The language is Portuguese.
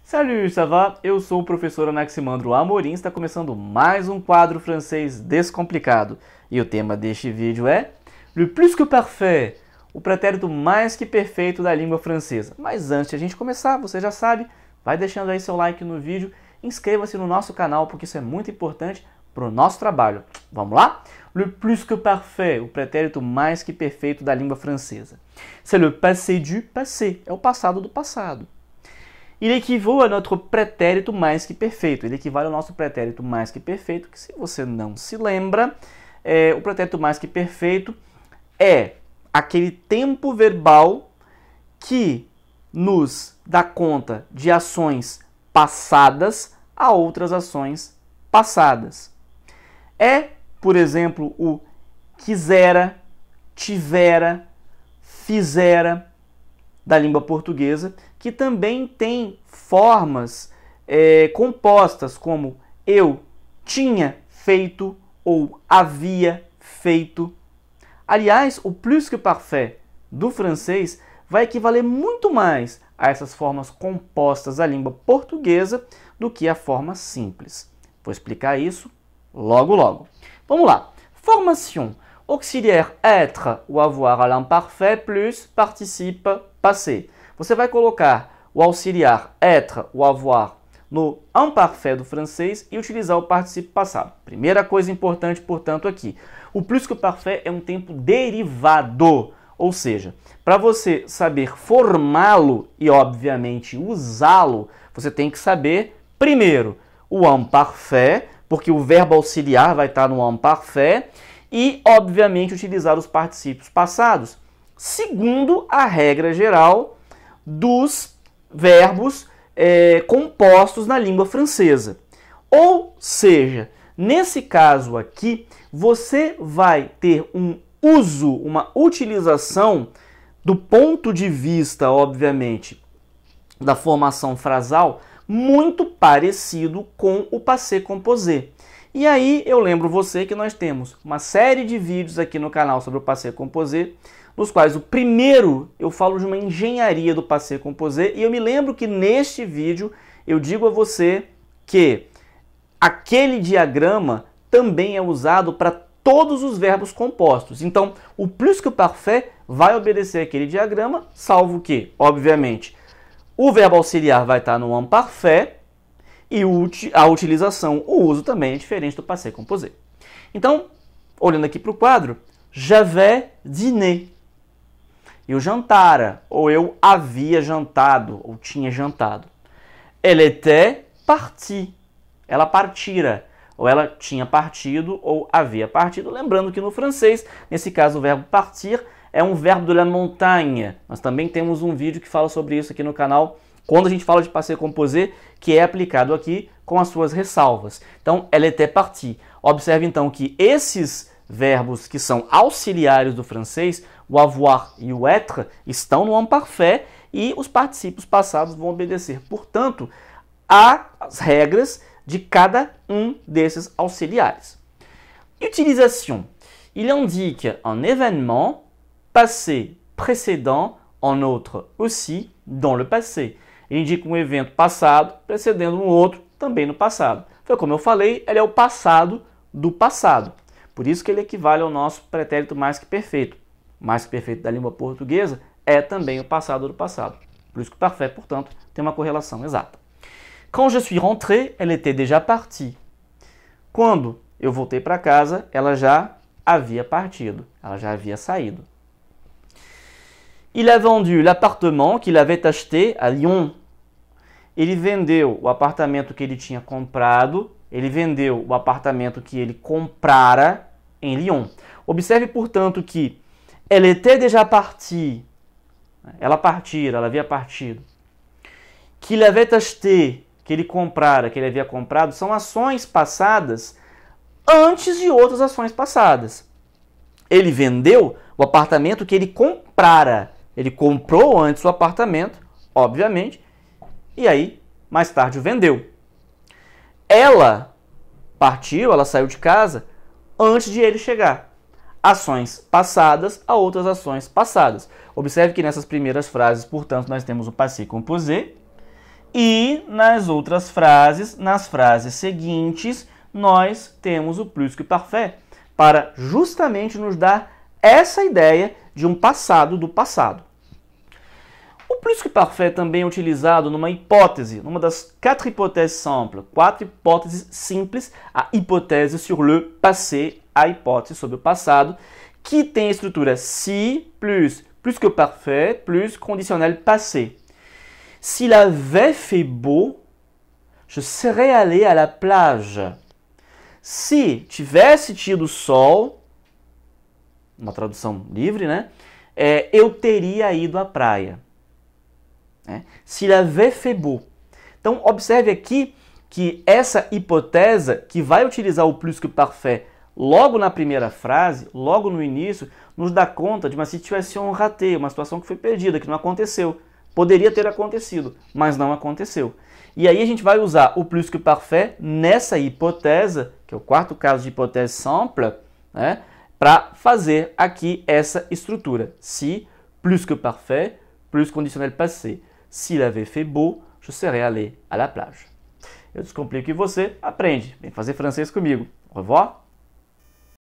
Salut, ça va? Eu sou o professor Anaximandro Amorim, está começando mais um quadro francês descomplicado. E o tema deste vídeo é Le plus que parfait, o pretérito mais que perfeito da língua francesa. Mas antes de a gente começar, você já sabe, vai deixando aí seu like no vídeo, inscreva-se no nosso canal, porque isso é muito importante para o nosso trabalho. Vamos lá? Le plus que parfait, o pretérito mais que perfeito da língua francesa. C'est le passé du passé, é o passado do passado. Il équivaut a notre pretérito mais que perfeito. Ele equivale ao nosso pretérito mais que perfeito, que se você não se lembra, o pretérito mais que perfeito é aquele tempo verbal que nos dá conta de ações passadas a outras ações passadas. É, por exemplo, o quisera, tivera, fizera da língua portuguesa, que também tem formas compostas como eu tinha feito ou havia feito. Aliás, o plus que parfait do francês vai equivaler muito mais a essas formas compostas da língua portuguesa do que a forma simples. Vou explicar isso logo logo. Vamos lá. Formation. Auxiliaire être ou avoir à l'imparfait plus participe passé. Você vai colocar o auxiliar être ou avoir no imparfait do francês e utilizar o particípio passado. Primeira coisa importante, portanto, aqui. O plus que parfait é um tempo derivado, ou seja, para você saber formá-lo e, obviamente, usá-lo, você tem que saber, primeiro, o imparfait, porque o verbo auxiliar vai estar no imparfait, e, obviamente, utilizar os particípios passados, segundo a regra geral dos verbos compostos na língua francesa. Ou seja, nesse caso aqui, você vai ter um uso, uma utilização do ponto de vista, obviamente, da formação frasal, muito parecido com o passé composé. E aí eu lembro você que nós temos uma série de vídeos aqui no canal sobre o passé composé, nos quais o primeiro eu falo de uma engenharia do passé composé, e eu me lembro que neste vídeo eu digo a você que aquele diagrama também é usado para todos os verbos compostos. Então, o plus que parfait vai obedecer aquele diagrama, salvo que, obviamente, o verbo auxiliar vai estar no imparfait, e a utilização, o uso também é diferente do passé composé. Então, olhando aqui para o quadro, j'avais dîné. Eu jantara, ou eu havia jantado, ou tinha jantado. Elle était partie. Ela partira, ou ela tinha partido, ou havia partido. Lembrando que no francês, nesse caso, o verbo partir é um verbo de la montagne. Nós também temos um vídeo que fala sobre isso aqui no canal, quando a gente fala de passé composé, que é aplicado aqui com as suas ressalvas. Então, elle était partie. Observe então que esses verbos que são auxiliares do francês, o avoir e o être, estão no imparfait e os particípios passados vão obedecer, portanto, às regras de cada um desses auxiliares. Utilisation. Il indique un événement passé précédent en autre aussi dans le passé. Ele indica um evento passado precedendo um outro também no passado. Foi como eu falei, ele é o passado do passado. Por isso que ele equivale ao nosso pretérito mais que perfeito. Mais que perfeito da língua portuguesa é também o passado do passado. Por isso que parfait, portanto, tem uma correlação exata. Quand je suis rentré, elle était déjà partie. Quando eu voltei para casa, ela já havia partido, ela já havia saído. Il a vendu l'appartement qu'il avait acheté à Lyon. Ele vendeu o apartamento que ele tinha comprado, ele vendeu o apartamento que ele comprara em Lyon. Observe, portanto, que elle était déjà partie. Ela partira, ela havia partido. Qu'il avait acheté, que ele comprara, que ele havia comprado, são ações passadas antes de outras ações passadas. Ele vendeu o apartamento que ele comprara. Ele comprou antes o apartamento, obviamente, e aí, mais tarde, o vendeu. Ela partiu, ela saiu de casa antes de ele chegar. Ações passadas a outras ações passadas. Observe que nessas primeiras frases, portanto, nós temos o passé composé E nas outras frases, nas frases seguintes, nós temos o plus que parfait, para justamente nos dar essa ideia de um passado do passado. O plus que parfait também é utilizado numa hipótese, numa das 4 hypothèses simples, 4 hipóteses simples, a hypothèse sur le passé, a hipótese sobre o passado, que tem a estrutura si plus que parfait plus conditionnel passé. S'il avait fait beau, je serais allé à la plage. Se tivesse tido sol, uma tradução livre, né? Eu teria ido à praia. S'il avait fait beau. Então, observe aqui que essa hipótese, que vai utilizar o plus que parfait logo na primeira frase, logo no início, nos dá conta de uma situation ratée, uma situação que foi perdida, que não aconteceu. Poderia ter acontecido, mas não aconteceu. E aí a gente vai usar o plus que parfait nessa hipótese, que é o quarto caso de hipótese simple, né, para fazer aqui essa estrutura. Si, plus que parfait, plus conditionnel passé. S'il avait fait beau, je serais allé à la plage. Eu descomplico e você aprende. Vem fazer francês comigo. Au revoir.